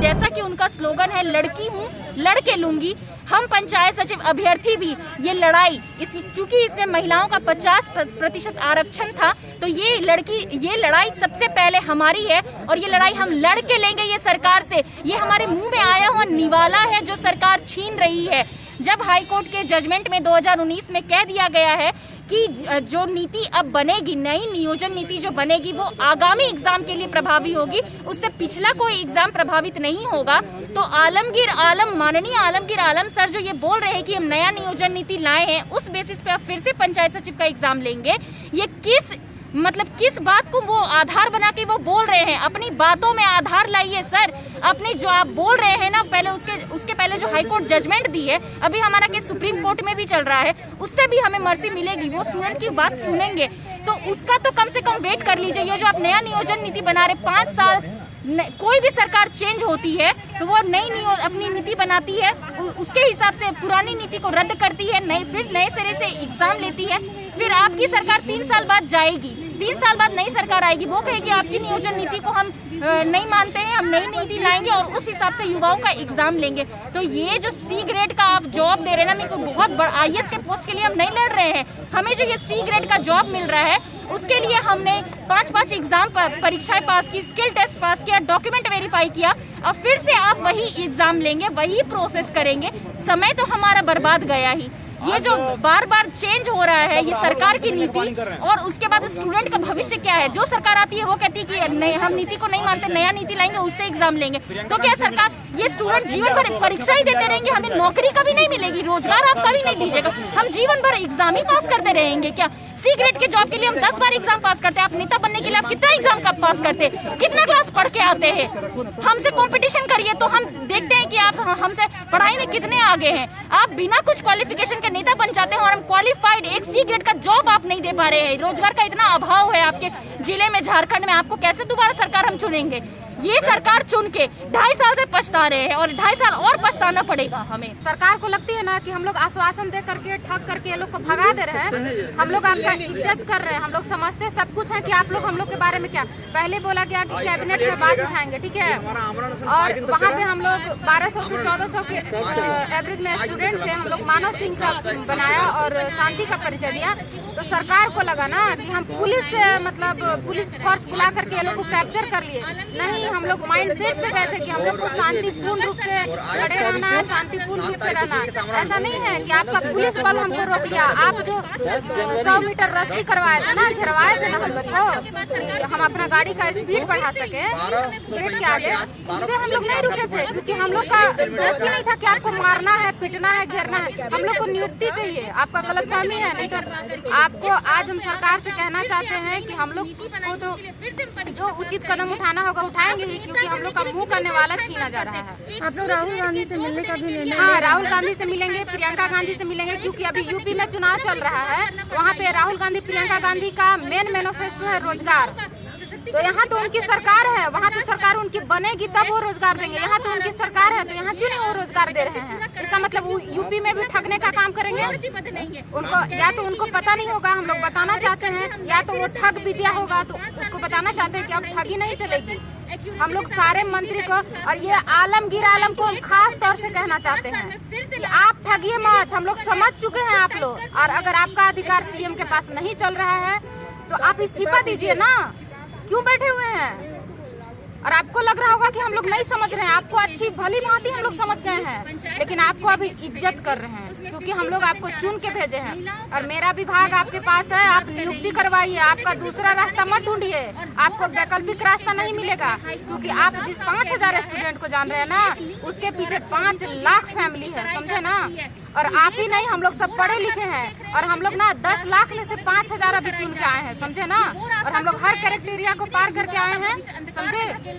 जैसा कि उनका स्लोगन है लड़की हूँ लड़ के लूंगी, हम पंचायत सचिव अभ्यर्थी भी ये लड़ाई चूंकि इसमें महिलाओं का 50% आरक्षण था, तो ये लड़ाई सबसे पहले हमारी है और ये लड़ाई हम लड़ के लेंगे ये सरकार से। ये हमारे मुंह में आया हुआ निवाला है जो सरकार छीन रही है। जब हाई कोर्ट के जजमेंट में 2019 में कह दिया गया है कि जो नीति अब बनेगी, नई नियोजन नीति जो बनेगी वो आगामी एग्जाम के लिए प्रभावी होगी, उससे पिछला कोई एग्जाम प्रभावित नहीं होगा। तो माननीय आलमगीर आलम सर जो ये बोल रहे हैं कि हम नया नियोजन नीति लाए हैं, उस बेसिस पे अब फिर से पंचायत सचिव का एग्जाम लेंगे, ये किस बात को वो आधार बना के वो बोल रहे हैं? अपनी बातों में आधार लाइए सर। अपने जो आप बोल रहे हैं ना, पहले उसके पहले जो हाई कोर्ट जजमेंट दी है, अभी हमारा केस सुप्रीम कोर्ट में भी चल रहा है, उससे भी हमें मर्जी मिलेगी, वो स्टूडेंट की बात सुनेंगे, तो उसका तो कम से कम वेट कर लीजिए। ये जो आप नया नियोजन नीति बना रहे, 5 साल कोई भी सरकार चेंज होती है तो वो अपनी नीति बनाती है, उसके हिसाब से पुरानी नीति को रद्द करती है, फिर नए सिरे से एग्जाम लेती है, फिर आपकी सरकार 3 साल बाद जाएगी, 3 साल बाद नई सरकार आएगी, वो कहेगी आपकी नियोजन नीति को हम नहीं मानते हैं, हम नई नीति लाएंगे और उस हिसाब से युवाओं का एग्जाम लेंगे। तो ये जो C ग्रेड का आप जॉब दे रहे हैं ना, मेरे को बहुत बड़ा IAS के पोस्ट के लिए हम नहीं लड़ रहे हैं, हमें जो ये C ग्रेड का जॉब मिल रहा है उसके लिए हमने 5 एग्जाम परीक्षाएं पास की, स्किल टेस्ट पास किया, डॉक्यूमेंट वेरीफाई किया, अब फिर से आप वही एग्जाम लेंगे, वही प्रोसेस करेंगे, समय तो हमारा बर्बाद गया ही। ये जो बार बार चेंज हो रहा है ये सरकार की नीति, और उसके बाद स्टूडेंट का भविष्य क्या है? जो सरकार आती है वो कहती है कि नहीं, हम नीति को नहीं मानते, नया नीति लाएंगे, उससे एग्जाम लेंगे। तो क्या सरकार, ये स्टूडेंट जीवन भर परीक्षा ही देते रहेंगे, हमें नौकरी कभी नहीं मिलेगी, रोजगार आप कभी नहीं दीजिएगा, हम जीवन भर एग्जाम ही पास करते रहेंगे क्या? C ग्रेड के जॉब के लिए हम 10 बार एग्जाम पास करते हैं, आप नेता बनने के लिए आप कितना एग्जाम का पास करते हैं, कितना क्लास पढ़ के आते हैं? हमसे कंपटीशन करिए तो हम देखते हैं कि आप हमसे पढ़ाई में कितने आगे हैं। आप बिना कुछ क्वालिफिकेशन के नेता बन जाते हैं और हम क्वालिफाइड एक C ग्रेड का जॉब आप नहीं दे पा रहे हैं। रोजगार का इतना अभाव है आपके जिले में, झारखंड में, आपको कैसे दोबारा सरकार हम चुनेंगे? ये सरकार चुन के 2.5 साल से पछता रहे हैं और 2.5 साल और पछताना पड़ेगा हमें। सरकार को लगती है ना कि हम लोग आश्वासन दे करके ठग करके ये लोग को भगा दे रहे हैं, हम लोग आपका इज्जत कर रहे हैं, हम लोग समझते सब कुछ है कि आप लोग हम लोग के बारे में क्या, पहले बोला गया कि कैबिनेट में बात उठाएंगे, ठीक है, और वहाँ पे हम लोग 1200 से 1400 के एवरेज में स्टूडेंट थे, हम लोग मानव सिंह का बनाया और शांति का परिचय दिया। तो सरकार को लगा ना कि हम पुलिस फोर्स बुला करके ये लोग को कैप्चर कर लिए। नहीं, हम लोग माइंड सेट से गए थे कि हम लोग को शांतिपूर्ण रूप से लड़े रहना है, शांतिपूर्ण रूप से रहना। ऐसा नहीं है कि आपका पुलिस बल हमको रोक दिया। आप जो 100 मीटर रस्सी करवाए थे ना, घिरवाए थे ना हम लोग को, हम अपना गाड़ी का स्पीड बढ़ा सके गेट के आगे, इससे हम लोग नहीं रुके थे, क्योंकि हम लोग का सोच ही नहीं था कि आपको मारना है, पीटना है, घेरना है। हम लोग को नियुक्ति चाहिए, आपका गलतफहमी है। नहीं तो आपको आज हम सरकार से कहना चाहते हैं कि हम लोग को तो जो उचित कदम उठाना होगा उठाएंगे ही, क्योंकि हम लोग का मुंह करने वाला छीना जा रहा है। आप लोग राहुल गांधी से मिलने का भी निर्णय? हाँ, राहुल गांधी से मिलेंगे, प्रियंका गांधी से मिलेंगे, क्योंकि अभी यूपी में चुनाव चल रहा है। वहाँ पे राहुल गांधी, प्रियंका गांधी का मेन मैनिफेस्टो है रोजगार। तो यहाँ तो उनकी सरकार है, वहाँ तो सरकार उनकी बनेगी तब वो रोजगार देंगे। यहाँ तो उनकी सरकार है, तो यहाँ क्यों नहीं वो रोजगार दे रहे हैं? इसका मतलब वो यूपी में भी ठगने का काम करेंगे। उनको या तो उनको पता नहीं होगा, हम लोग बताना चाहते हैं, या तो वो ठग भी दिया होगा तो उसको बताना चाहते हैं कि अब ठगी नहीं चलेगी। हम लोग सारे मंत्री को और ये आलमगीर आलम को खास तौर से कहना चाहते हैं कि आप ठगिए मत, हम लोग समझ चुके हैं आप लोग। और अगर आपका अधिकार CM के पास नहीं चल रहा है तो आप इस्तीफा दीजिए ना, क्यों बैठे हुए हैं? और आपको लग रहा होगा कि हम लोग नहीं समझ रहे हैं, आपको अच्छी भली भांति हम लोग समझ गए हैं, लेकिन आपको अभी इज्जत कर रहे हैं, क्योंकि हम लोग आपको चुन के भेजे हैं। और मेरा विभाग आपके पास है, आप नियुक्ति करवाइए, आपका दूसरा रास्ता मत ढूंढिए, आपको वैकल्पिक रास्ता नहीं मिलेगा, क्योंकि आप जिस 5000 स्टूडेंट को जान रहे हैं ना, उसके पीछे 5 लाख फैमिली है, समझे ना। और आप ही नहीं, हम लोग सब पढ़े लिखे हैं, और हम लोग ना 10 लाख में से 5000 अभी चुन के आए हैं, समझे ना। और हम लोग हर क्राइटेरिया को पार करके आए हैं, समझे।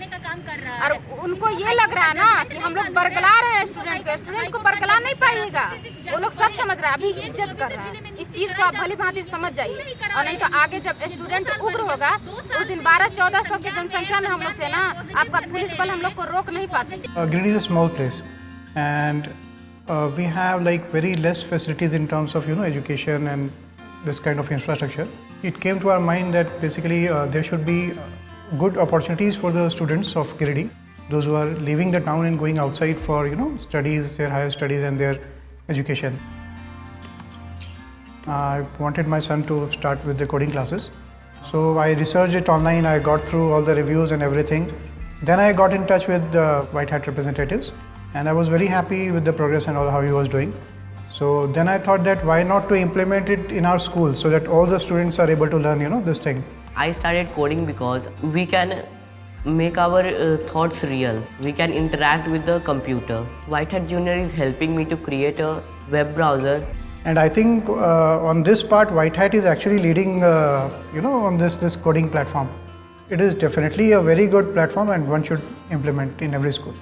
और उनको ये लग रहा है ना कि हम लोग बरगला रहे हैं स्टूडेंट को बरगला नहीं पाइएगा। वो लोग सब समझ रहे हैं, अभी इज्जत कर रहे हैं। इस चीज को आप भली भांति समझ जाइए, और नहीं तो आगे जब स्टूडेंट उग्र होगा, उस दिन 1200-1400 की जनसंख्या में हम लोग थे ना, आपका पुलिस बल हम लोग को रोक नहीं पाते। Giridih is a small place, and we have like very less facilities in terms of education and this kind of infrastructure. It came to our mind that basically there should be good opportunities for the students of Giridih. those who are leaving the town and going outside for studies, their higher studies and their education. I wanted my son to start with the coding classes. So I researched it online, I got through all the reviews and everything. Then I got in touch with the White Hat representatives and I was very happy with the progress and all how he was doing. So then I thought that why not to implement it in our school so that all the students are able to learn this thing. I started coding because we can make our thoughts real. We can interact with the computer. White Hat Junior is helping me to create a web browser. And I think on this part, White Hat is actually leading, on this coding platform. It is definitely a very good platform and one should implement in every school.